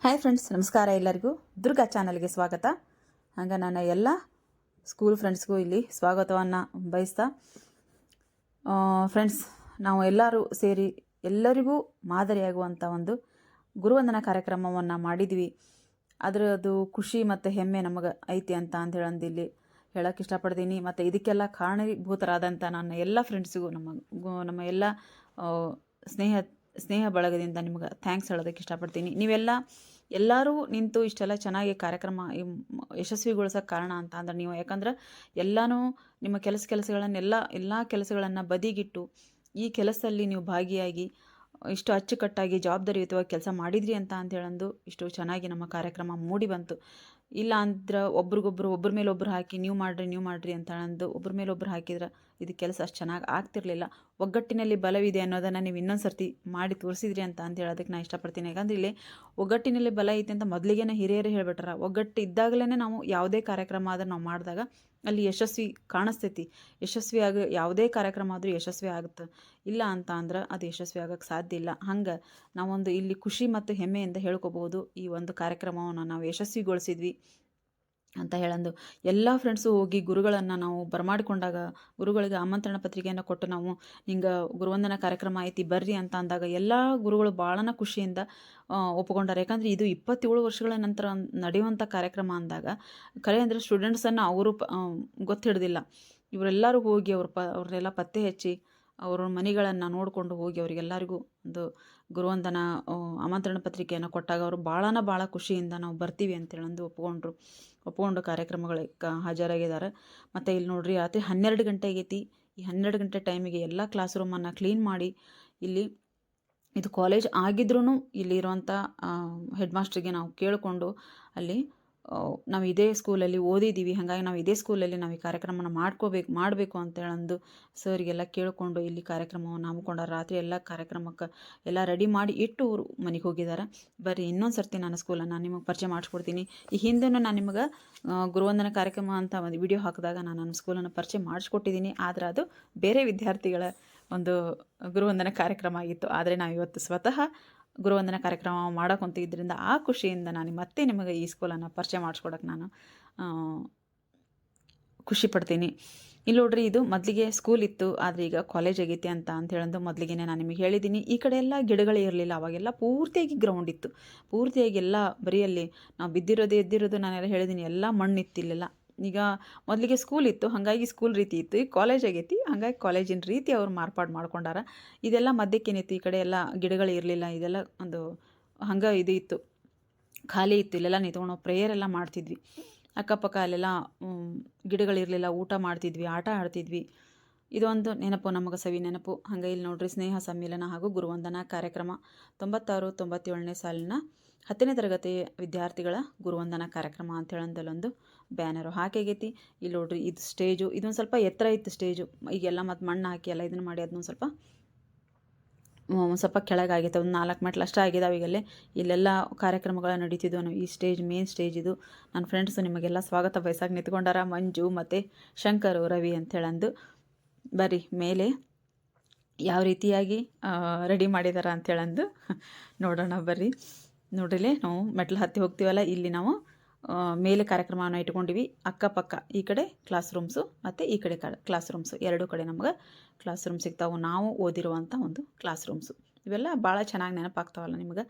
Hi friends, ನಮಸ್ಕಾರ. ಎಲ್ಲರಿಗೂ ದುರ್ಗಾ ಚಾನಲ್ಗೆ ಸ್ವಾಗತ. ಹಾಗೆ ನನ್ನ ಎಲ್ಲ ಸ್ಕೂಲ್ ಫ್ರೆಂಡ್ಸ್ಗೂ ಇಲ್ಲಿ ಸ್ವಾಗತವನ್ನು ಬಯಸ್ತಾ, ಫ್ರೆಂಡ್ಸ್, ನಾವು ಎಲ್ಲರೂ ಸೇರಿ ಎಲ್ಲರಿಗೂ ಮಾದರಿಯಾಗುವಂಥ ಒಂದು ಗುರುವಂದನಾ ಕಾರ್ಯಕ್ರಮವನ್ನು ಮಾಡಿದ್ವಿ. ಅದರದ್ದು ಖುಷಿ ಮತ್ತು ಹೆಮ್ಮೆ ನಮಗೆ ಐತಿ ಅಂತ ಹೇಳಂದು ಇಲ್ಲಿ ಹೇಳೋಕ್ಕೆ ಇಷ್ಟಪಡ್ತೀನಿ. ಮತ್ತು ಇದಕ್ಕೆಲ್ಲ ಕಾರಣೀಭೂತರಾದಂಥ ನನ್ನ ಎಲ್ಲ ಫ್ರೆಂಡ್ಸಿಗೂ ನಮ್ಮ ಎಲ್ಲ ಸ್ನೇಹ ಬಳಗದಿಂದ ನಿಮ್ಗೆ ಥ್ಯಾಂಕ್ಸ್ ಹೇಳೋದಕ್ಕೆ ಇಷ್ಟಪಡ್ತೀನಿ. ಎಲ್ಲರೂ ನಿಂತು ಇಷ್ಟೆಲ್ಲ ಚೆನ್ನಾಗಿ ಕಾರ್ಯಕ್ರಮ ಯಶಸ್ವಿಗೊಳಿಸೋಕ್ಕೆ ಕಾರಣ ಅಂತ ಅಂದ್ರೆ ನೀವು. ಯಾಕಂದ್ರೆ ಎಲ್ಲನೂ ನಿಮ್ಮ ಎಲ್ಲ ಕೆಲಸಗಳನ್ನು ಬದಿಗಿಟ್ಟು ಈ ಕೆಲಸದಲ್ಲಿ ನೀವು ಭಾಗಿಯಾಗಿ ಇಷ್ಟು ಅಚ್ಚುಕಟ್ಟಾಗಿ ಜವಾಬ್ದಾರಿಯುತವಾಗಿ ಕೆಲಸ ಮಾಡಿದ್ರಿ ಅಂತ ಹೇಳಂದು ಇಷ್ಟು ಚೆನ್ನಾಗಿ ನಮ್ಮ ಕಾರ್ಯಕ್ರಮ ಮೂಡಿ ಬಂತು. ಇಲ್ಲ ಅಂದ್ರೆ ಒಬ್ರ ಮೇಲೆ ಒಬ್ರು ಹಾಕಿ ನೀವು ಮಾಡಿರಿ ಅಂತ ಹೇಳಂದು ಒಬ್ರ ಮೇಲೆ ಒಬ್ರು ಹಾಕಿದ್ರೆ ಇದು ಕೆಲಸ ಅಷ್ಟು ಚೆನ್ನಾಗಿ ಆಗ್ತಿರ್ಲಿಲ್ಲ. ಒಗ್ಗಟ್ಟಿನಲ್ಲಿ ಬಲವಿದೆ ಅನ್ನೋದನ್ನು ನೀವು ಇನ್ನೊಂದು ಸರ್ತಿ ಮಾಡಿ ತೋರಿಸಿದ್ರಿ ಅಂತ ಹೇಳೋದಕ್ಕೆ ನಾನು ಇಷ್ಟಪಡ್ತೀನಿ. ಯಾಕಂದ್ರೆ ಇಲ್ಲಿ ಒಗ್ಗಟ್ಟಿನಲ್ಲಿ ಬಲ ಐತೆ ಅಂತ ಮೊದಲಿಗೆ ಹಿರಿಯರು ಹೇಳ್ಬಿಟ್ರ. ಒಗ್ಗಟ್ಟು ಇದ್ದಾಗಲೇ ನಾವು ಯಾವುದೇ ಕಾರ್ಯಕ್ರಮ ಆದ್ರೆ ನಾವು ಮಾಡಿದಾಗ ಅಲ್ಲಿ ಯಶಸ್ವಿ ಕಾಣಿಸ್ತೈತಿ. ಯಾವುದೇ ಕಾರ್ಯಕ್ರಮ ಆದರೂ ಯಶಸ್ವಿ ಆಗುತ್ತೆ. ಇಲ್ಲ ಅಂತ ಅಂದ್ರೆ ಅದು ಯಶಸ್ವಿ ಆಗೋಕ್ಕೆ ಸಾಧ್ಯ ಇಲ್ಲ. ಹಂಗೆ ನಾವೊಂದು ಇಲ್ಲಿ ಖುಷಿ ಮತ್ತು ಹೆಮ್ಮೆಯಿಂದ ಹೇಳ್ಕೊಬೋದು, ಈ ಒಂದು ಕಾರ್ಯಕ್ರಮವನ್ನು ನಾವು ಯಶಸ್ವಿಗೊಳಿಸಿದ್ವಿ ಅಂತ ಹೇಳಂದು. ಎಲ್ಲ ಫ್ರೆಂಡ್ಸು ಹೋಗಿ ಗುರುಗಳನ್ನು ನಾವು ಬರಮಾಡಿಕೊಂಡಾಗ, ಗುರುಗಳಿಗೆ ಆಮಂತ್ರಣ ಪತ್ರಿಕೆಯನ್ನು ಕೊಟ್ಟು ನಾವು ಹಿಂಗೆ ಗುರುವಂದನಾ ಕಾರ್ಯಕ್ರಮ ಐತಿ ಬರ್ರಿ ಅಂತ ಅಂದಾಗ ಎಲ್ಲ ಗುರುಗಳು ಭಾಳನ ಖುಷಿಯಿಂದ ಒಪ್ಕೊಂಡಾರೆ. ಯಾಕಂದರೆ ಇದು 27 ವರ್ಷಗಳ ನಂತರ ನಡೆಯುವಂಥ ಕಾರ್ಯಕ್ರಮ ಅಂದಾಗ ಕರೆ ಅಂದರೆ ಸ್ಟೂಡೆಂಟ್ಸನ್ನು ಅವರು ಗೊತ್ತು ಹಿಡ್ದಿಲ್ಲ. ಇವರೆಲ್ಲರೂ ಹೋಗಿ ಅವ್ರನ್ನೆಲ್ಲ ಪತ್ತೆ ಹಚ್ಚಿ ಅವ್ರ ಮನೆಗಳನ್ನು ನೋಡಿಕೊಂಡು ಹೋಗಿ ಅವರಿಗೆಲ್ಲರಿಗೂ ಒಂದು ಗುರುವಂದನಾ ಆಮಂತ್ರಣ ಪತ್ರಿಕೆಯನ್ನು ಕೊಟ್ಟಾಗ ಅವರು ಭಾಳ ಖುಷಿಯಿಂದ ನಾವು ಬರ್ತೀವಿ ಅಂತೇಳಂದು ಒಪ್ಕೊಂಡು ಕಾರ್ಯಕ್ರಮಗಳಿಗೆ ಹಾಜರಾಗಿದ್ದಾರೆ. ಮತ್ತು ಇಲ್ಲಿ ನೋಡ್ರಿ, ರಾತ್ರಿ 12 ಗಂಟೆ ಆಗೈತಿ. ಈ 12 ಗಂಟೆ ಟೈಮಿಗೆ ಎಲ್ಲ ಕ್ಲಾಸ್ ರೂಮನ್ನು ಕ್ಲೀನ್ ಮಾಡಿ, ಇಲ್ಲಿ ಇದು ಕಾಲೇಜ್ ಆಗಿದ್ರೂ ಇಲ್ಲಿರುವಂಥ ಹೆಡ್ ಮಾಸ್ಟ್ರಿಗೆ ನಾವು ಕೇಳಿಕೊಂಡು ಅಲ್ಲಿ ನಾವು ಇದೇ ಸ್ಕೂಲಲ್ಲಿ ಓದಿದ್ದೀವಿ, ಹಾಗಾಗಿ ನಾವು ಇದೇ ಸ್ಕೂಲಲ್ಲಿ ನಾವು ಈ ಕಾರ್ಯಕ್ರಮನ ಮಾಡಬೇಕು ಅಂತೇಳಂದು ಸರಿಗೆಲ್ಲ ಕೇಳಿಕೊಂಡು ಇಲ್ಲಿ ಕಾರ್ಯಕ್ರಮವನ್ನು ಹಮ್ಮಿಕೊಂಡಾರ. ರಾತ್ರಿ ಎಲ್ಲ ಕಾರ್ಯಕ್ರಮಕ್ಕೆ ಎಲ್ಲ ರೆಡಿ ಮಾಡಿ ಇಟ್ಟು ಅವರು ಮನೆಗೆ ಹೋಗಿದ್ದಾರೆ. ಬರ್ರಿ ಇನ್ನೊಂದು ಸರ್ತಿ ನನ್ನ ಸ್ಕೂಲನ್ನು ನಿಮಗೆ ಪರಿಚಯ ಮಾಡಿಸ್ಕೊಡ್ತೀನಿ. ಈ ಹಿಂದೆನೂ ನಾನು ನಿಮಗೆ ಗುರುವಂದನಾ ಕಾರ್ಯಕ್ರಮ ಅಂತ ಒಂದು ವಿಡಿಯೋ ಹಾಕಿದಾಗ ನಾನು ನನ್ನ ಸ್ಕೂಲನ್ನು ಪರಿಚಯ ಮಾಡಿಸ್ಕೊಟ್ಟಿದ್ದೀನಿ. ಆದರೆ ಅದು ಬೇರೆ ವಿದ್ಯಾರ್ಥಿಗಳ ಒಂದು ಗುರುವಂದನಾ ಕಾರ್ಯಕ್ರಮ ಆಗಿತ್ತು. ಆದರೆ ನಾವು ಇವತ್ತು ಸ್ವತಃ ಗುರುವಂದನಾ ಕಾರ್ಯಕ್ರಮ ಮಾಡೋಕ್ಕಂತಿದ್ದರಿಂದ ಆ ಖುಷಿಯಿಂದ ನಾನು ಮತ್ತೆ ನಿಮಗೆ ಈ ಸ್ಕೂಲನ್ನು ಪರಿಚಯ ಮಾಡಿಸ್ಕೊಡೋಕೆ ನಾನು ಖುಷಿ ಪಡ್ತೀನಿ. ಇಲ್ಲಿ ನೋಡ್ರಿ, ಇದು ಮೊದಲಿಗೆ ಸ್ಕೂಲ್ ಇತ್ತು, ಆದರೆ ಈಗ ಕಾಲೇಜ್ ಆಗೈತಿ ಅಂತ ಹೇಳಂದು ಮೊದಲಿಗೆ ನಾನು ನಿಮಗೆ ಹೇಳಿದ್ದೀನಿ. ಈ ಕಡೆ ಎಲ್ಲ ಗಿಡಗಳೇ ಇರಲಿಲ್ಲ, ಅವಾಗೆಲ್ಲ ಪೂರ್ತಿಯಾಗಿ ಗ್ರೌಂಡ್ ಇತ್ತು. ಪೂರ್ತಿಯಾಗಿ ಎಲ್ಲ ಬರಿಯಲ್ಲಿ ನಾವು ಎದ್ದಿರೋದು ನಾನೆಲ್ಲ ಹೇಳಿದ್ದೀನಿ, ಎಲ್ಲ ಮಣ್ಣಿತ್ತು ಇಲ್ಲೆಲ್ಲ. ಈಗ ಮೊದಲಿಗೆ ಸ್ಕೂಲ್ ಇತ್ತು, ಹಾಗಾಗಿ ಸ್ಕೂಲ್ ರೀತಿ ಇತ್ತು. ಈಗ ಕಾಲೇಜ್ ಆಗೈತಿ, ಹಾಗಾಗಿ ಕಾಲೇಜಿನ ರೀತಿ ಅವ್ರು ಮಾರ್ಪಾಡು ಮಾಡ್ಕೊಂಡಾರ. ಇದೆಲ್ಲ ಮಧ್ಯಕ್ಕೇನಿತ್ತು, ಈ ಕಡೆ ಎಲ್ಲ ಗಿಡಗಳು ಇರಲಿಲ್ಲ. ಇದೆಲ್ಲ ಒಂದು ಹಂಗೆ ಇದು ಇತ್ತು, ಖಾಲಿ ಇತ್ತು. ಇಲ್ಲೆಲ್ಲ ನಿಂತ್ಕೊಂಡು ಪ್ರೇಯರ್ ಎಲ್ಲ ಮಾಡ್ತಿದ್ವಿ. ಅಕ್ಕಪಕ್ಕ ಅಲ್ಲೆಲ್ಲ ಗಿಡಗಳಿರಲಿಲ್ಲ, ಊಟ ಮಾಡ್ತಿದ್ವಿ, ಆಟ ಆಡ್ತಿದ್ವಿ. ಇದೊಂದು ನೆನಪು, ನಮಗೆ ಸವಿ ನೆನಪು. ಹಾಗೆ ಇಲ್ಲಿ ನೋಡ್ರಿ, ಸ್ನೇಹ ಸಮ್ಮೇಳನ ಹಾಗೂ ಗುರುವಂದನಾ ಕಾರ್ಯಕ್ರಮ 96-97ನೇ ಸಾಲಿನ 10ನೇ ತರಗತಿ ವಿದ್ಯಾರ್ಥಿಗಳ ಗುರುವಂದನಾ ಕಾರ್ಯಕ್ರಮ ಅಂತ ಹೇಳಂದಲ್ಲೊಂದು ಬ್ಯಾನರು ಹಾಕಾಗೈತಿ. ಇಲ್ಲಿ ನೋಡ್ರಿ, ಇದು ಸ್ಟೇಜು, ಇದೊಂದು ಸ್ವಲ್ಪ ಎತ್ತರ ಇತ್ತು ಸ್ಟೇಜು. ಈಗೆಲ್ಲ ಮತ್ತು ಮಣ್ಣು ಹಾಕಿ ಎಲ್ಲ ಇದನ್ನು ಮಾಡಿ ಅದನ್ನೊಂದು ಸ್ವಲ್ಪ ಕೆಳಗಾಗೈತೆ. ಒಂದು 4 ಮೆಟ್ಲು ಅಷ್ಟೇ ಆಗಿದಾವೆ ಈಗಲ್ಲೇ. ಇಲ್ಲೆಲ್ಲ ಕಾರ್ಯಕ್ರಮಗಳು ನಡೀತಿದ್ವು. ಈ ಸ್ಟೇಜ್ ಮೇನ್ ಸ್ಟೇಜ್ ಇದು. ನನ್ನ ಫ್ರೆಂಡ್ಸು ನಿಮಗೆಲ್ಲ ಸ್ವಾಗತ ಬಯಸಾಗಿ ನಿಂತ್ಕೊಂಡಾರ, ಮಂಜು ಮತ್ತು ಶಂಕರು, ರವಿ ಅಂಥೇಳಂದು. ಬರ್ರಿ ಮೇಲೆ ಯಾವ ರೀತಿಯಾಗಿ ರೆಡಿ ಮಾಡಿದಾರ ಅಂಥೇಳಂದು ನೋಡೋಣ. ಬರ್ರಿ ನೋಡ್ರಿಲೆ, ನಾವು ಮೆಟ್ಲು ಹತ್ತಿ ಹೋಗ್ತೀವಲ್ಲ, ಇಲ್ಲಿ ನಾವು ಮೇಲೆ ಕಾರ್ಯಕ್ರಮವನ್ನು ಇಟ್ಕೊಂಡಿವಿ. ಅಕ್ಕಪಕ್ಕ ಈ ಕಡೆ ಕ್ಲಾಸ್ ರೂಮ್ಸು ಮತ್ತು ಈ ಕಡೆ ಕ್ಲಾಸ್ ರೂಮ್ಸು, ಎರಡೂ ಕಡೆ ನಮ್ಗೆ ಕ್ಲಾಸ್ ರೂಮ್ ಸಿಗ್ತಾವೆ. ನಾವು ಓದಿರುವಂಥ ಒಂದು ಕ್ಲಾಸ್ ರೂಮ್ಸು ಇವೆಲ್ಲ ಭಾಳ ಚೆನ್ನಾಗಿ ನೆನಪಾಗ್ತಾವಲ್ಲ ನಿಮ್ಗೆ.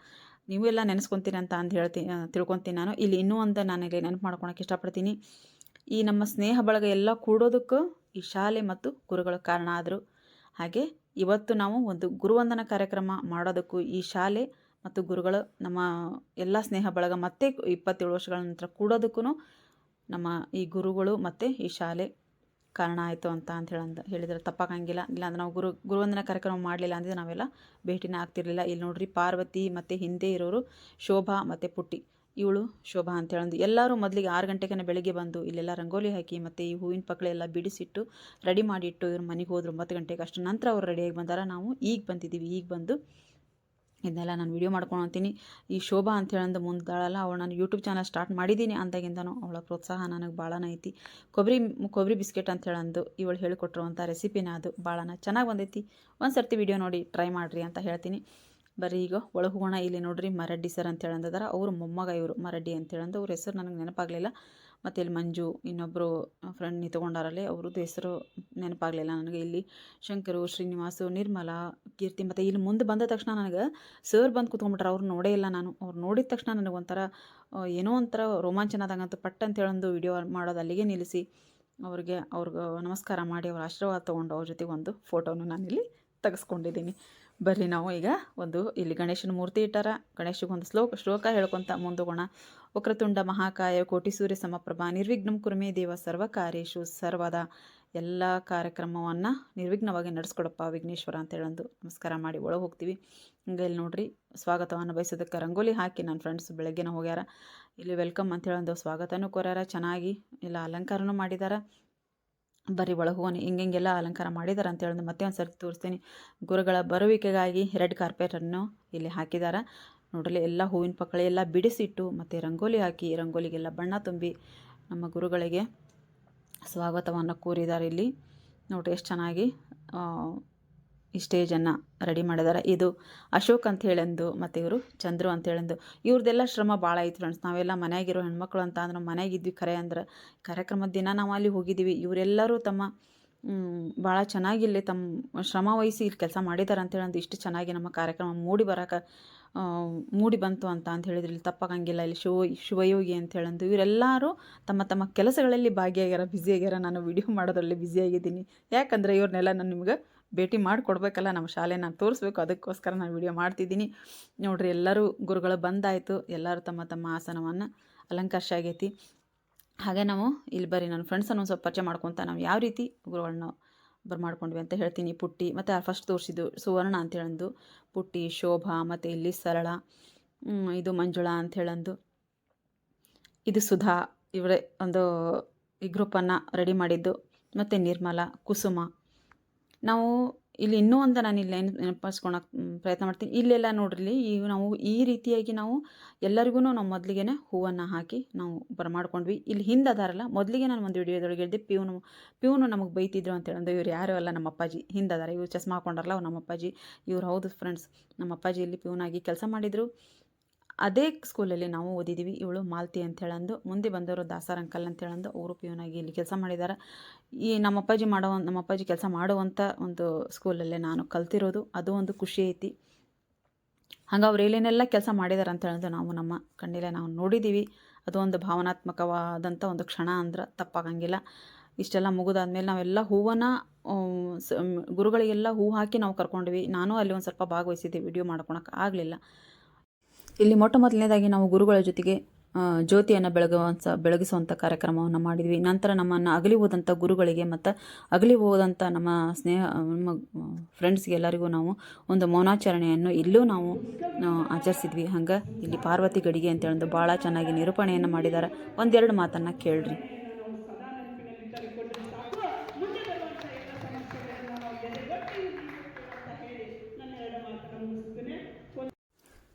ನೀವು ಎಲ್ಲ ನೆನೆಸ್ಕೊತೀನಿ ಅಂತ ತಿಳ್ಕೊತೀನಿ ನಾನು. ಇಲ್ಲಿ ಇನ್ನೂ ಒಂದು ನಾನು ಇಲ್ಲಿ ನೆನಪು ಮಾಡ್ಕೊಳಕ್ಕೆ ಇಷ್ಟಪಡ್ತೀನಿ. ಈ ನಮ್ಮ ಸ್ನೇಹ ಬಳಗ ಎಲ್ಲ ಕೂಡೋದಕ್ಕೂ ಈ ಶಾಲೆ ಮತ್ತು ಗುರುಗಳ ಕಾರಣ ಆದರು. ಹಾಗೆ ಇವತ್ತು ನಾವು ಒಂದು ಗುರುವಂದನಾ ಕಾರ್ಯಕ್ರಮ ಮಾಡೋದಕ್ಕೂ ಈ ಶಾಲೆ ಮತ್ತು ಗುರುಗಳು, ನಮ್ಮ ಎಲ್ಲ ಸ್ನೇಹ ಬಳಗ ಮತ್ತೆ 27 ವರ್ಷಗಳ ನಂತರ ಕೂಡೋದಕ್ಕೂ ನಮ್ಮ ಈ ಗುರುಗಳು ಮತ್ತು ಈ ಶಾಲೆ ಕಾರಣ ಆಯಿತು ಅಂತ ಹೇಳಿದರೆ ತಪ್ಪಾಗಂಗಿಲ್ಲ. ಇಲ್ಲಾಂದ್ರೆ ನಾವು ಗುರುವಂದನಾ ಕಾರ್ಯಕ್ರಮ ಮಾಡಲಿಲ್ಲ ಅಂದರೆ ನಾವೆಲ್ಲ ಭೇಟಿನೇ ಆಗ್ತಿರ್ಲಿಲ್ಲ. ಇಲ್ಲಿ ನೋಡ್ರಿ, ಪಾರ್ವತಿ ಮತ್ತು ಹಿಂದೆ ಇರೋರು ಶೋಭಾ ಮತ್ತು ಪುಟ್ಟಿ. ಇವಳು ಶೋಭಾ ಅಂತ ಹೇಳಂದು ಎಲ್ಲರೂ ಮೊದಲಿಗೆ 6 ಗಂಟೆಗೆ ಬೆಳಗ್ಗೆ ಬಂದು ಇಲ್ಲೆಲ್ಲ ರಂಗೋಲಿ ಹಾಕಿ ಮತ್ತು ಈ ಹೂವಿನ ಪಕ್ಕಳೆಲ್ಲ ಬಿಡಿಸಿಟ್ಟು ರೆಡಿ ಮಾಡಿಟ್ಟು ಇವ್ರ ಮನೆಗೆ ಹೋದ್ರು 9 ಗಂಟೆಗೆ. ಅಷ್ಟು ನಂತರ ಅವ್ರು ರೆಡಿಯಾಗಿ ಬಂದಾರ. ನಾವು ಈಗ ಬಂದಿದ್ದೀವಿ. ಈಗ ಬಂದು ಇದನ್ನೆಲ್ಲ ನಾನು ವೀಡಿಯೋ ಮಾಡ್ಕೊಳತ್ತೀನಿ. ಈ ಶೋಭಾ ಅಂತ ಹೇಳಂದು ಮುಂದಾಳಲ್ಲ, ಅವಳು ನಾನು ಯೂಟ್ಯೂಬ್ ಚಾನಲ್ ಸ್ಟಾರ್ಟ್ ಮಾಡಿದ್ದೀನಿ ಅಂದಾಗಿಂದನೂ ಅವಳ ಪ್ರೋತ್ಸಾಹ ನನಗೆ ಭಾಳನ ಐತಿ. ಕೊಬ್ಬರಿ ಬಿಸ್ಕೆಟ್ ಅಂತ ಹೇಳಂದು ಇವಳು ಹೇಳಿಕೊಟ್ಟಿರುವಂಥ ರೆಸಿಪಿನ ಅದು ಭಾಳನ ಚೆನ್ನಾಗಿ ಬಂದೈತಿ. ಒಂದು ಸರ್ತಿ ವೀಡಿಯೋ ನೋಡಿ ಟ್ರೈ ಮಾಡಿರಿ ಅಂತ ಹೇಳ್ತೀನಿ. ಬರ್ರಿ ಈಗ ಒಳಗೆ ಹೋಗೋಣ. ಇಲ್ಲಿ ನೋಡ್ರಿ ಮರಡ್ಡಿ ಸರ್ ಅಂತ ಹೇಳಂದದಾರ, ಅವರು ಮೊಮ್ಮಗ ಇವರು ಮರಡ್ಡಿ ಅಂತ ಹೇಳಂದು. ಅವ್ರ ಹೆಸರು ನನಗೆ ನೆನಪಾಗಲಿಲ್ಲ. ಮತ್ತು ಇಲ್ಲಿ ಮಂಜು ಇನ್ನೊಬ್ಬರು ಫ್ರೆಂಡ್ ನಿಂತ್ಕೊಂಡಾರಲ್ಲಿ, ಅವ್ರದ್ದು ಹೆಸರು ನೆನಪಾಗಲಿಲ್ಲ ನನಗೆ. ಇಲ್ಲಿ ಶಂಕರು, ಶ್ರೀನಿವಾಸು, ನಿರ್ಮಲಾ, ಕೀರ್ತಿ. ಮತ್ತು ಇಲ್ಲಿ ಮುಂದೆ ಬಂದ ತಕ್ಷಣ ನನಗೆ ಸರ್ ಬಂದು ಕೂತ್ಕೊಂಡ್ಬಿಟ್ರೆ, ಅವ್ರು ನೋಡೇ ಇಲ್ಲ ನಾನು. ಅವ್ರು ನೋಡಿದ ತಕ್ಷಣ ನನಗೆ ಒಂಥರ ಏನೋ ಒಂಥರ ರೋಮಾಂಚನ ಆದಂಗಂತೂ ಪಟ್ ಅಂತ ಹೇಳೊಂದು ವಿಡಿಯೋ ಮಾಡೋದು ಅಲ್ಲಿಗೆ ನಿಲ್ಲಿಸಿ ಅವ್ರಿಗೆ ನಮಸ್ಕಾರ ಮಾಡಿ ಅವ್ರ ಆಶೀರ್ವಾದ ತೊಗೊಂಡು ಅವ್ರ ಜೊತೆಗೆ ಒಂದು ಫೋಟೋನು ನಾನಿಲ್ಲಿ ತೆಗೆಸ್ಕೊಂಡಿದ್ದೀನಿ. ಬರ್ರಿ ನಾವು ಈಗ ಇಲ್ಲಿ ಗಣೇಶನ ಮೂರ್ತಿ ಇಟ್ಟಾರ. ಗಣೇಶಗೊಂದು ಶ್ಲೋಕ ಹೇಳ್ಕೊತ ಮುಂದೋಗೋಣ. ವಕ್ರತುಂಡ ಮಹಾಕಾಯ ಕೋಟಿ ಸೂರ್ಯ ಸಮಪ್ರಭಾ ನಿರ್ವಿಘ್ನಂ ಕುರುಮೇ ದೇವ ಸರ್ವಕಾರ್ಯೇಷು ಸರ್ವದಾ. ಎಲ್ಲ ಕಾರ್ಯಕ್ರಮವನ್ನು ನಿರ್ವಿಘ್ನವಾಗಿ ನಡೆಸ್ಕೊಡಪ್ಪ ವಿಘ್ನೇಶ್ವರ ಅಂತ ಹೇಳಂದು ನಮಸ್ಕಾರ ಮಾಡಿ ಒಳಗೆ ಹೋಗ್ತೀವಿ. ಹಿಂಗೆ ಇಲ್ಲಿ ನೋಡ್ರಿ ಸ್ವಾಗತವನ್ನು ಬಯಸೋದಕ್ಕೆ ರಂಗೋಲಿ ಹಾಕಿ ನನ್ನ ಫ್ರೆಂಡ್ಸ್ ಬೆಳಗ್ಗೆನ ಹೋಗ್ಯಾರ. ಇಲ್ಲಿ ವೆಲ್ಕಮ್ ಅಂತ ಹೇಳಂದು ಸ್ವಾಗತನೂ ಕೊರ್ಯಾರ. ಚೆನ್ನಾಗಿ ಎಲ್ಲ ಅಲಂಕಾರನೂ ಮಾಡಿದ್ದಾರೆ. ಬರೀ ಒಳಗೆ ಹೋಗೋಣ. ಹಿಂಗೆಲ್ಲ ಅಲಂಕಾರ ಮಾಡಿದ್ದಾರೆ ಅಂತ ಹೇಳಿದ್ರೆ ಮತ್ತೆ ಒಂದು ಸರ್ತಿ ತೋರಿಸ್ತೀನಿ. ಗುರುಗಳ ಬರುವಿಕೆಗಾಗಿ ರೆಡ್ ಕಾರ್ಪೆಟನ್ನು ಇಲ್ಲಿ ಹಾಕಿದ್ದಾರೆ. ನೋಡಲಿ ಎಲ್ಲ ಹೂವಿನ ಪಕ್ಕಳೆ ಎಲ್ಲ ಬಿಡಿಸಿಟ್ಟು ಮತ್ತು ರಂಗೋಲಿ ಹಾಕಿ ರಂಗೋಲಿಗೆಲ್ಲ ಬಣ್ಣ ತುಂಬಿ ನಮ್ಮ ಗುರುಗಳಿಗೆ ಸ್ವಾಗತವನ್ನು ಕೋರಿದ್ದಾರೆ. ಇಲ್ಲಿ ನೋಡ್ರಿ ಎಷ್ಟು ಚೆನ್ನಾಗಿ ಈ ಸ್ಟೇಜನ್ನು ರೆಡಿ ಮಾಡಿದ್ದಾರೆ. ಇದು ಅಶೋಕ್ ಅಂತ ಹೇಳಂದು ಮತ್ತು ಇವರು ಚಂದ್ರು ಅಂತ ಹೇಳಂದು. ಇವ್ರದ್ದೆಲ್ಲ ಶ್ರಮ ಭಾಳ ಐತೆ ಫ್ರೆಂಡ್ಸ್. ನಾವೆಲ್ಲ ಮನೆಯಾಗಿರೋ ಹೆಣ್ಮಕ್ಳು ಅಂತ ಅಂದ್ರೆ ಮನೆಯಾಗಿದ್ವಿ ಖರೆ ಅಂದ್ರೆ. ಕಾರ್ಯಕ್ರಮದ ದಿನ ನಾವು ಅಲ್ಲಿ ಹೋಗಿದ್ದೀವಿ. ಇವರೆಲ್ಲರೂ ತಮ್ಮ ಭಾಳ ಚೆನ್ನಾಗಿ ಇಲ್ಲಿ ತಮ್ಮ ಶ್ರಮ ವಹಿಸಿ ಇಲ್ಲಿ ಕೆಲಸ ಮಾಡಿದ್ದಾರೆ ಅಂತ ಹೇಳಂದು. ಇಷ್ಟು ಚೆನ್ನಾಗಿ ನಮ್ಮ ಕಾರ್ಯಕ್ರಮ ಮೂಡಿ ಬಂತು ಅಂತ ಹೇಳಿದ್ರೆ ಇಲ್ಲಿ ತಪ್ಪಾಗಂಗಿಲ್ಲ. ಇಲ್ಲಿ ಶಿವಯೋಗಿ ಅಂತ ಹೇಳಂದು ಇವರೆಲ್ಲರೂ ತಮ್ಮ ತಮ್ಮ ಕೆಲಸಗಳಲ್ಲಿ ಭಾಗಿಯಾಗ್ಯಾರ, ಬ್ಯುಸಿಯಾಗ್ಯಾರ. ನಾನು ವಿಡಿಯೋ ಮಾಡೋದ್ರಲ್ಲಿ ಬ್ಯುಸಿಯಾಗಿದ್ದೀನಿ. ಯಾಕಂದರೆ ಇವ್ರನ್ನೆಲ್ಲ ನಾನು ನಿಮ್ಗೆ ಭೇಟಿ ಮಾಡಿಕೊಡ್ಬೇಕಲ್ಲ, ನಮ್ಮ ಶಾಲೆ ನಾನು ತೋರಿಸ್ಬೇಕು. ಅದಕ್ಕೋಸ್ಕರ ನಾನು ವಿಡಿಯೋ ಮಾಡ್ತಿದ್ದೀನಿ. ನೋಡ್ರಿ ಎಲ್ಲರೂ ಗುರುಗಳು ಬಂದಾಯಿತು. ಎಲ್ಲರೂ ತಮ್ಮ ತಮ್ಮ ಆಸನವನ್ನು ಅಲಂಕರಿಸಿ ಆಗೈತಿ. ಹಾಗೆ ನಾವು ಇಲ್ಲಿ ಬರೀ ನನ್ನ ಫ್ರೆಂಡ್ಸನ್ನು ಒಂದು ಸ್ವಲ್ಪ ಪರಿಚಯ ಮಾಡ್ಕೊತ ನಾವು ಯಾವ ರೀತಿ ಗುರುಗಳನ್ನ ಮಾಡ್ಕೊಂಡ್ವಿ ಅಂತ ಹೇಳ್ತೀನಿ. ಪುಟ್ಟಿ ಮತ್ತು ಫಸ್ಟ್ ತೋರಿಸಿದ್ದು ಸುವರ್ಣ ಅಂತ ಹೇಳಂದು, ಪುಟ್ಟಿ, ಶೋಭಾ, ಮತ್ತು ಇಲ್ಲಿ ಸರಳ, ಇದು ಮಂಜುಳಾ ಅಂತ ಹೇಳಂದು, ಇದು ಸುಧಾ. ಇವರೇ ಒಂದು ಈ ಗ್ರೂಪನ್ನು ರೆಡಿ ಮಾಡಿದ್ದು. ಮತ್ತು ನಿರ್ಮಲಾ, ಕುಸುಮ. ನಾವು ಇಲ್ಲಿ ಇನ್ನೂ ಒಂದು ನಾನು ಇಲ್ಲಿ ನೆನಪಿಸ್ಕೊಳಕ್ಕೆ ಪ್ರಯತ್ನ ಮಾಡ್ತೀನಿ. ಇಲ್ಲೆಲ್ಲ ನೋಡ್ರಿ ನಾವು ಈ ರೀತಿಯಾಗಿ ನಾವು ಎಲ್ಲರಿಗೂ ನಾವು ಮೊದಲಿಗೆ ಹೂವನ್ನು ಹಾಕಿ ನಾವು ಮಾಡ್ಕೊಂಡ್ವಿ. ಇಲ್ಲಿ ಹಿಂದೆ ಅದಾರಲ್ಲ, ಮೊದಲಿಗೆ ನಾನು ಒಂದು ವಿಡಿಯೋದೊಳಗೆ ಹೇಳಿದೆ ಪ್ಯೂನು ನಮಗೆ ಬೈತಿದ್ರು ಅಂತ ಹೇಳಂದು. ಇವ್ರು ಯಾರು ಅಲ್ಲ, ನಮ್ಮ ಅಪ್ಪಾಜಿ ಹಿಂದೆ ಅದಾರ. ಇವ್ರು ಚಸ್ಮಾ ಹಾಕೊಂಡಾರಲ್ಲ ಅವ್ರು ನಮ್ಮ ಅಪ್ಪಾಜಿ. ಇವ್ರು ಹೌದು ಫ್ರೆಂಡ್ಸ್, ನಮ್ಮ ಅಪ್ಪಾಜಿ ಇಲ್ಲಿ ಪ್ಯೂನಾಗಿ ಕೆಲಸ ಮಾಡಿದರು. ಅದೇ ಸ್ಕೂಲಲ್ಲಿ ನಾವು ಓದಿದ್ದೀವಿ. ಇವಳು ಮಾಲ್ತಿ ಅಂತ ಹೇಳಂದು. ಮುಂದೆ ಬಂದವರು ದಾಸಾರ್ ಅಂಕಲ್ ಅಂತ ಹೇಳಂದು, ಅವರು ಪ್ಯೂನಾಗಿ ಇಲ್ಲಿ ಕೆಲಸ ಮಾಡಿದ್ದಾರೆ. ಈ ನಮ್ಮ ಅಪ್ಪಾಜಿ ಕೆಲಸ ಮಾಡುವಂಥ ಒಂದು ಸ್ಕೂಲಲ್ಲೇ ನಾನು ಕಲ್ತಿರೋದು. ಅದು ಒಂದು ಖುಷಿ ಐತಿ. ಹಂಗೆ ಅವ್ರು ಏನೇನೆಲ್ಲ ಕೆಲಸ ಮಾಡಿದ್ದಾರೆ ಅಂತ ಹೇಳೋದು ನಾವು ನಮ್ಮ ಕಣ್ಣಿಲೆ ನಾವು ನೋಡಿದ್ದೀವಿ. ಅದು ಒಂದು ಭಾವನಾತ್ಮಕವಾದಂಥ ಒಂದು ಕ್ಷಣ ಅಂದ್ರೆ ತಪ್ಪಾಗಂಗಿಲ್ಲ. ಇಷ್ಟೆಲ್ಲ ಮುಗಿದಾದ್ಮೇಲೆ ನಾವೆಲ್ಲ ಹೂವನ್ನು ಗುರುಗಳಿಗೆಲ್ಲ ಹೂ ಹಾಕಿ ನಾವು ಕರ್ಕೊಂಡ್ವಿ. ನಾನು ಅಲ್ಲಿ ಒಂದು ಸ್ವಲ್ಪ ಭಾಗವಹಿಸಿದ್ದೆ, ವಿಡಿಯೋ ಮಾಡ್ಕೊಳಕ್ಕೆ ಆಗಲಿಲ್ಲ. ಇಲ್ಲಿ ಮೊಟ್ಟ ಮೊದಲನೇದಾಗಿ ನಾವು ಗುರುಗಳ ಜೊತೆಗೆ ಜ್ಯೋತಿಯನ್ನು ಬೆಳಗಿಸುವಂಥ ಕಾರ್ಯಕ್ರಮವನ್ನು ಮಾಡಿದ್ವಿ. ನಂತರ ನಮ್ಮನ್ನು ಅಗಲಿ ಹೋದಂಥ ಗುರುಗಳಿಗೆ ಮತ್ತು ಅಗಲಿ ಹೋದಂಥ ನಮ್ಮ ಫ್ರೆಂಡ್ಸ್ಗೆ ಎಲ್ಲರಿಗೂ ನಾವು ಒಂದು ಮೌನಾಚರಣೆಯನ್ನು ಇಲ್ಲೂ ನಾವು ಆಚರಿಸಿದ್ವಿ. ಹಂಗೆ ಇಲ್ಲಿ ಪಾರ್ವತಿ ಗಡಿಗೆ ಅಂತ ಹೇಳೋದು ಭಾಳ ಚೆನ್ನಾಗಿ ನಿರೂಪಣೆಯನ್ನು ಮಾಡಿದ್ದಾರೆ. ಒಂದೆರಡು ಮಾತನ್ನು ಕೇಳ್ರಿ.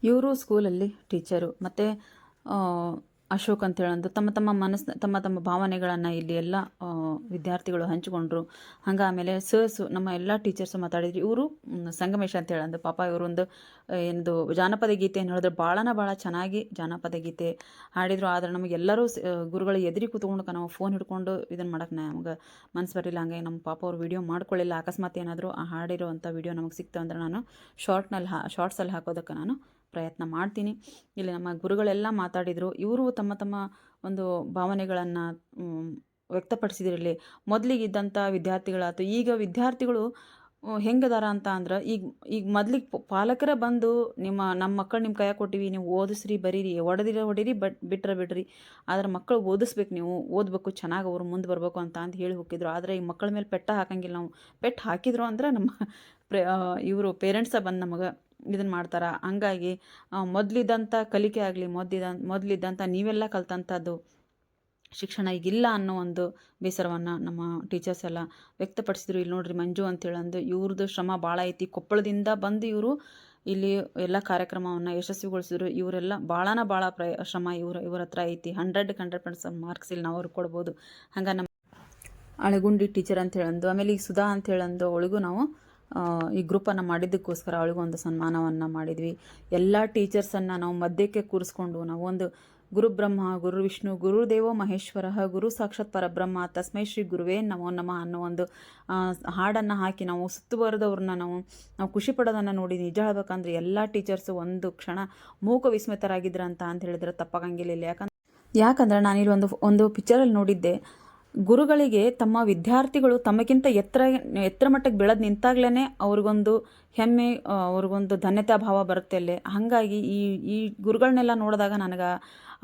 ಇವರು ಸ್ಕೂಲಲ್ಲಿ ಟೀಚರು. ಮತ್ತು ಅಶೋಕ್ ಅಂತ ಹೇಳಂದು ತಮ್ಮ ತಮ್ಮ ಭಾವನೆಗಳನ್ನು ಇಲ್ಲಿ ಎಲ್ಲ ವಿದ್ಯಾರ್ಥಿಗಳು ಹಂಚಿಕೊಂಡ್ರು. ಹಂಗೆ ಆಮೇಲೆ ನಮ್ಮ ಎಲ್ಲ ಟೀಚರ್ಸು ಮಾತಾಡಿದ್ರು. ಇವರು ಸಂಗಮೇಶ ಅಂತ ಹೇಳಂದು. ಪಾಪ ಇವರೊಂದು ಏನದು ಜಾನಪದ ಗೀತೆಯನ್ನು ಹೇಳಿದ್ರೆ ಭಾಳ ಚೆನ್ನಾಗಿ ಜಾನಪದ ಗೀತೆ ಹಾಡಿದರು. ಆದರೆ ನಮಗೆಲ್ಲರೂ ಗುರುಗಳು ಎದುರಿ ಕೂತ್ಕೊಂಡು ನಾವು ಫೋನ್ ಹಿಡ್ಕೊಂಡು ಇದನ್ನು ಮಾಡೋಕ್ಕೆ ನಮ್ಗೆ ಮನಸ್ಸು ಬರಲಿಲ್ಲ. ಹಂಗಾಗಿ ನಮ್ಮ ಪಾಪ ಅವ್ರು ವಿಡಿಯೋ ಮಾಡ್ಕೊಳ್ಳಿಲ್ಲ. ಅಕಸ್ಮಾತ್ ಏನಾದರೂ ಆ ಹಾಡಿರೋವಂಥ ವಿಡಿಯೋ ನಮಗೆ ಸಿಕ್ತು ಅಂದರೆ ನಾನು ಶಾರ್ಟ್ಸಲ್ಲಿ ಹಾಕೋದಕ್ಕೆ ನಾನು ಪ್ರಯತ್ನ ಮಾಡ್ತೀನಿ. ಇಲ್ಲಿ ನಮ್ಮ ಗುರುಗಳೆಲ್ಲ ಮಾತಾಡಿದರು. ಇವರು ತಮ್ಮ ಒಂದು ಭಾವನೆಗಳನ್ನು ವ್ಯಕ್ತಪಡಿಸಿದ್ರಲ್ಲಿ ಮೊದಲಿಗಿದ್ದಂಥ ವಿದ್ಯಾರ್ಥಿಗಳಾಯ್ತು. ಈಗ ವಿದ್ಯಾರ್ಥಿಗಳು ಹೆಂಗದಾರ ಅಂತ ಅಂದ್ರೆ ಈಗ ಮೊದಲಿಗೆ ಪಾಲಕರೇ ಬಂದು ನಮ್ಮ ಮಕ್ಕಳು ನಿಮ್ಮ ಕೈಯಾಗ ಕೊಟ್ಟಿವಿ, ನೀವು ಓದಿಸ್ರಿ, ಬರೀರಿ, ಹೊಡೀರಿ, ಬಿಡ್ರಿ. ಆದರೆ ಮಕ್ಕಳು ಓದಿಸ್ಬೇಕು, ನೀವು ಓದಬೇಕು, ಚೆನ್ನಾಗಿ ಅವರು ಮುಂದೆ ಬರಬೇಕು ಅಂತ ಹೇಳಿ ಹೋಗಿದ್ರು. ಆದರೆ ಈ ಮಕ್ಕಳ ಮೇಲೆ ಪೆಟ್ಟ ಹಾಕಂಗಿಲ್ಲ ನಾವು. ಪೆಟ್ಟು ಹಾಕಿದ್ರು ಅಂದ್ರೆ ನಮ್ಮ ಇವರು ಪೇರೆಂಟ್ಸ ಬಂದು ನಮಗೆ ಇದನ್ನು ಮಾಡ್ತಾರೆ. ಹಂಗಾಗಿ ಮೊದಲಿದ್ದಂಥ ಕಲಿಕೆ ಆಗಲಿ, ಮೊದಲಿದ್ದಂಥ ನೀವೆಲ್ಲ ಕಲ್ತಂಥದ್ದು ಶಿಕ್ಷಣ ಈಗಿಲ್ಲ ಅನ್ನೋ ಒಂದು ಬೇಸರವನ್ನು ನಮ್ಮ ಟೀಚರ್ಸ್ ಎಲ್ಲ ವ್ಯಕ್ತಪಡಿಸಿದ್ರು. ಇಲ್ಲಿ ನೋಡ್ರಿ ಮಂಜು ಅಂತೇಳಂದು, ಇವ್ರದ್ದು ಶ್ರಮ ಭಾಳ ಐತಿ. ಕೊಪ್ಪಳದಿಂದ ಬಂದು ಇವರು ಇಲ್ಲಿ ಎಲ್ಲ ಕಾರ್ಯಕ್ರಮವನ್ನು ಯಶಸ್ವಿಗೊಳಿಸಿದ್ರು. ಇವರೆಲ್ಲ ಭಾಳ ಶ್ರಮ ಇವ್ರ ಹತ್ರ ಐತಿ. 100% ಮಾರ್ಕ್ಸ್ ಇಲ್ಲಿ ನಾವು ಅವ್ರಿಗೆ ಕೊಡ್ಬೋದು. ಹಂಗೆ ನಮ್ಮ ಅಳಗುಂಡಿ ಟೀಚರ್ ಅಂತ ಹೇಳಂದು, ಆಮೇಲೆ ಈಗ ಸುಧಾ ಅಂತ ಹೇಳಂದು ಅವಳಿಗೂ ನಾವು ಈ ಗ್ರೂಪನ್ನು ಮಾಡಿದ್ದಕ್ಕೋಸ್ಕರ ಅವಳಿಗೂ ಒಂದು ಸನ್ಮಾನವನ್ನು ಮಾಡಿದ್ವಿ. ಎಲ್ಲ ಟೀಚರ್ಸನ್ನು ನಾವು ಮಧ್ಯಕ್ಕೆ ಕೂರಿಸ್ಕೊಂಡು ನಾವು ಒಂದು ಗುರು ಬ್ರಹ್ಮ ಗುರು ವಿಷ್ಣು ಗುರುದೇವೋ ಮಹೇಶ್ವರ ಗುರು ಸಾಕ್ಷಾತ್ ಪರಬ್ರಹ್ಮ ತಸ್ಮೈ ಶ್ರೀ ಗುರುವೇ ನಮೋ ನಮಃ ಅನ್ನೋ ಒಂದು ಹಾಡನ್ನು ಹಾಕಿ ನಾವು ಸುತ್ತುವರೆದವ್ರನ್ನ ನಾವು ಖುಷಿ ಪಡೋದನ್ನು ನೋಡಿ ನಿಜ ಹೇಳ್ಬೇಕಂದ್ರೆ ಎಲ್ಲ ಟೀಚರ್ಸು ಒಂದು ಕ್ಷಣ ಮೂಕ ವಿಸ್ಮಿತರಾಗಿದ್ರಂತ ಅಂತ ಹೇಳಿದ್ರೆ ತಪ್ಪಾಗಂಗಿಲ್ಲ. ಯಾಕಂದ್ರೆ ನಾನಿಲ್ಲಿ ಒಂದು ಪಿಕ್ಚರಲ್ಲಿ ನೋಡಿದ್ದೆ, ಗುರುಗಳಿಗೆ ತಮ್ಮ ವಿದ್ಯಾರ್ಥಿಗಳು ತಮಗಿಂತ ಎತ್ತರ ಮಟ್ಟಕ್ಕೆ ಬೆಳೆದು ನಿಂತಾಗ್ಲೇ ಅವ್ರಿಗೊಂದು ಹೆಮ್ಮೆ, ಅವ್ರಿಗೊಂದು ಧನ್ಯತಾ ಭಾವ ಬರುತ್ತೆ ಅಲ್ಲೇ. ಹಾಗಾಗಿ ಈ ಗುರುಗಳನ್ನೆಲ್ಲ ನೋಡಿದಾಗ ನನಗೆ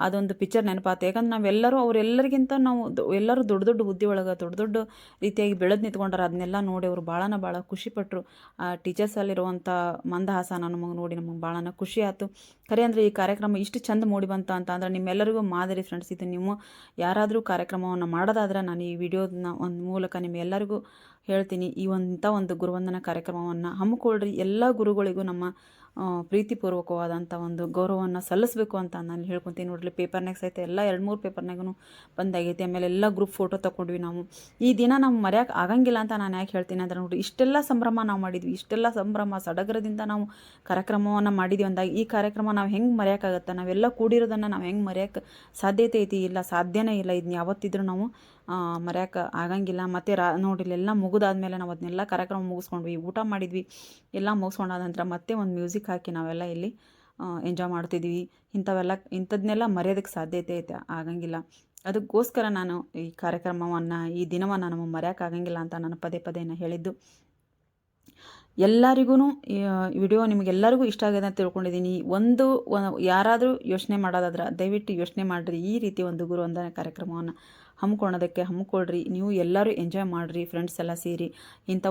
ಅದೊಂದು ಪಿಕ್ಚರ್ ನೆನಪಾತು. ಯಾಕಂದ್ರೆ ನಾವೆಲ್ಲರೂ ಅವರೆಲ್ಲರಿಗಿಂತ ಎಲ್ಲರೂ ದೊಡ್ಡ ದೊಡ್ಡ ಹುದ್ದೆ ಒಳಗೆ ದೊಡ್ಡ ದೊಡ್ಡ ರೀತಿಯಾಗಿ ಬೆಳೆದು ನಿಂತ್ಕೊಂಡಾರ. ಅದನ್ನೆಲ್ಲ ನೋಡಿ ಅವರು ಭಾಳ ಖುಷಿಪಟ್ಟರು. ಆ ಟೀಚರ್ಸಲ್ಲಿರುವಂಥ ಮಂದಹಾಸ ನಮಗೆ ನೋಡಿ ನಮಗೆ ಭಾಳನ ಖುಷಿ ಆಯಿತು. ಖರೆ ಅಂದರೆ ಈ ಕಾರ್ಯಕ್ರಮ ಇಷ್ಟು ಚಂದ ಮೂಡಿ ಬಂತ ಅಂತ ಅಂದ್ರೆ ನಿಮ್ಮೆಲ್ಲರಿಗೂ ಮಾದರಿ ಫ್ರೆಂಡ್ಸ್. ಇದು ನೀವು ಯಾರಾದರೂ ಕಾರ್ಯಕ್ರಮವನ್ನು ಮಾಡೋದಾದ್ರೆ ನಾನು ಈ ವಿಡಿಯೋನ ಒಂದು ಮೂಲಕ ನಿಮ್ಮೆಲ್ಲರಿಗೂ ಹೇಳ್ತೀನಿ, ಒಂದು ಗುರುವಂದನಾ ಕಾರ್ಯಕ್ರಮವನ್ನು ಹಮ್ಮಿಕೊಳ್ಳ್ರಿ. ಎಲ್ಲ ಗುರುಗಳಿಗೂ ನಮ್ಮ ಪ್ರೀತಿಪೂರ್ವಕವಾದಂಥ ಒಂದು ಗೌರವವನ್ನು ಸಲ್ಲಿಸಬೇಕು ಅಂತ ನಾನು ಹೇಳ್ಕೊತೀನಿ. ನೋಡ್ರಿ ಪೇಪರ್ನಾಗ ಸಹಿತ ಎಲ್ಲ 2-3 ಪೇಪರ್ನಾಗೂ ಬಂದಾಗೈತಿ. ಆಮೇಲೆ ಎಲ್ಲ ಗ್ರೂಪ್ ಫೋಟೋ ತೊಗೊಂಡ್ವಿ ನಾವು. ಈ ದಿನ ನಾವು ಮರೆಯೋಕೆ ಆಗಂಗಿಲ್ಲ ಅಂತ ನಾನು ಯಾಕೆ ಹೇಳ್ತೀನಿ ಅಂದ್ರೆ ನೋಡಿರಿ, ಇಷ್ಟೆಲ್ಲ ಸಂಭ್ರಮ ನಾವು ಮಾಡಿದ್ವಿ, ಇಷ್ಟೆಲ್ಲ ಸಂಭ್ರಮ ಸಡಗರದಿಂದ ನಾವು ಕಾರ್ಯಕ್ರಮವನ್ನು ಮಾಡಿದ್ವಿ ಅಂದಾಗ ಈ ಕಾರ್ಯಕ್ರಮ ನಾವು ಹೆಂಗೆ ಮರೆಯೋಕ್ಕಾಗತ್ತೆ? ನಾವೆಲ್ಲ ಕೂಡಿರೋದನ್ನು ನಾವು ಹೆಂಗೆ ಮರೆಯೋಕ್ಕೆ ಸಾಧ್ಯತೆ ಐತಿ? ಇಲ್ಲ, ಸಾಧ್ಯನೇ ಇಲ್ಲ. ಇದನ್ನ ಯಾವತ್ತಿದ್ರೂ ನಾವು ಮರೆಯೋಕೆ ಆಗಂಗಿಲ್ಲ. ಮತ್ತು ನೋಡಿಲ್ಲೆಲ್ಲ ಮುಗಿದಾದ್ಮೇಲೆ ನಾವು ಅದನ್ನೆಲ್ಲ ಕಾರ್ಯಕ್ರಮ ಮುಗಿಸ್ಕೊಂಡ್ವಿ, ಊಟ ಮಾಡಿದ್ವಿ. ಎಲ್ಲ ಮುಗಿಸ್ಕೊಂಡಾದ ನಂತರ ಮತ್ತೆ ಒಂದು ಮ್ಯೂಸಿಕ್ ಹಾಕಿ ನಾವೆಲ್ಲ ಇಲ್ಲಿ ಎಂಜಾಯ್ ಮಾಡ್ತಿದ್ವಿ. ಇಂಥದನ್ನೆಲ್ಲ ಮರೆಯೋದಕ್ಕೆ ಸಾಧ್ಯತೆ ಐತೆ ಆಗಂಗಿಲ್ಲ. ಅದಕ್ಕೋಸ್ಕರ ನಾನು ಈ ಕಾರ್ಯಕ್ರಮವನ್ನು, ಈ ದಿನವನ್ನು ನಮಗೆ ಮರೆಯೋಕ್ಕಾಗಂಗಿಲ್ಲ ಅಂತ ನಾನು ಪದೇ ಹೇಳಿದ್ದು. ಎಲ್ಲರಿಗೂ ಈ ವಿಡಿಯೋ ನಿಮಗೆಲ್ಲರಿಗೂ ಇಷ್ಟ ಆಗಿದೆ ಅಂತ ತಿಳ್ಕೊಂಡಿದ್ದೀನಿ. ಯಾರಾದರೂ ಯೋಚನೆ ಮಾಡೋದಾದ್ರೆ ದಯವಿಟ್ಟು ಯೋಚನೆ ಮಾಡಿರಿ, ಈ ರೀತಿ ಒಂದು ಗುರುವಂದನೆ ಕಾರ್ಯಕ್ರಮವನ್ನು ಹಮ್ಮಿಕೊಳ್ಳ್ರಿ. ನೀವು ಎಲ್ಲರೂ ಎಂಜಾಯ್ ಮಾಡಿರಿ, ಫ್ರೆಂಡ್ಸ್ ಎಲ್ಲ ಸೇರಿ. ಇಂಥ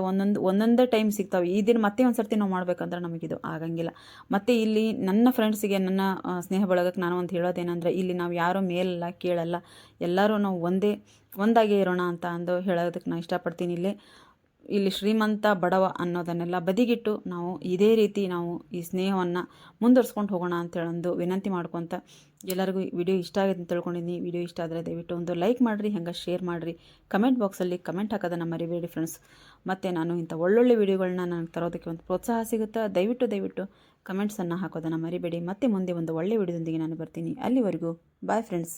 ಒಂದೊಂದೇ ಟೈಮ್ ಸಿಗ್ತಾವೆ. ಈ ದಿನ ಮತ್ತೆ ಒಂದು ಸರ್ತಿ ನಾವು ಮಾಡ್ಬೇಕಂದ್ರೆ ನಮಗಿದು ಆಗಂಗಿಲ್ಲ. ಮತ್ತು ಇಲ್ಲಿ ನನ್ನ ಫ್ರೆಂಡ್ಸಿಗೆ, ನನ್ನ ಸ್ನೇಹ ಬಳಗಕ್ಕೆ ನಾನು ಒಂದು ಹೇಳೋದೇನೆಂದರೆ, ಇಲ್ಲಿ ನಾವು ಯಾರೂ ಮೇಲಲ್ಲ ಕೀಳಲ್ಲ, ಎಲ್ಲರೂ ನಾವು ಒಂದಾಗೇ ಇರೋಣ ಅಂತ ಹೇಳೋದಕ್ಕೆ ನಾನು ಇಷ್ಟಪಡ್ತೀನಿ. ಇಲ್ಲಿ ಶ್ರೀಮಂತ ಬಡವ ಅನ್ನೋದನ್ನೆಲ್ಲ ಬದಿಗಿಟ್ಟು ನಾವು ಇದೇ ರೀತಿ ನಾವು ಈ ಸ್ನೇಹವನ್ನು ಮುಂದುವರ್ಸ್ಕೊಂಡು ಹೋಗೋಣ ಅಂತೇಳೊಂದು ವಿನಂತಿ ಮಾಡ್ಕೊತ ಎಲ್ಲರಿಗೂ ವಿಡಿಯೋ ಇಷ್ಟ ಆಗಿದೆ ಅಂತ ತಿಳ್ಕೊಂಡಿದ್ದೀನಿ. ವಿಡಿಯೋ ಇಷ್ಟ ಆದರೆ ದಯವಿಟ್ಟು ಒಂದು ಲೈಕ್ ಮಾಡಿರಿ, ಹಂಗೆ ಶೇರ್ ಮಾಡಿರಿ, ಕಮೆಂಟ್ ಬಾಕ್ಸಲ್ಲಿ ಕಮೆಂಟ್ ಹಾಕೋದನ್ನು ಮರಿಬೇಡಿ ಫ್ರೆಂಡ್ಸ್. ಮತ್ತು ನಾನು ಇಂಥ ಒಳ್ಳೊಳ್ಳೆ ವಿಡಿಯೋಗಳನ್ನ ನನಗೆ ತರೋದಕ್ಕೆ ಒಂದು ಪ್ರೋತ್ಸಾಹ ಸಿಗುತ್ತೆ. ದಯವಿಟ್ಟು ಕಮೆಂಟ್ಸನ್ನು ಹಾಕೋದನ್ನು ಮರಿಬೇಡಿ. ಮತ್ತೆ ಮುಂದೆ ಒಂದು ಒಳ್ಳೆ ವಿಡಿಯೋದೊಂದಿಗೆ ನಾನು ಬರ್ತೀನಿ. ಅಲ್ಲಿವರೆಗೂ ಬಾಯ್ ಫ್ರೆಂಡ್ಸ್.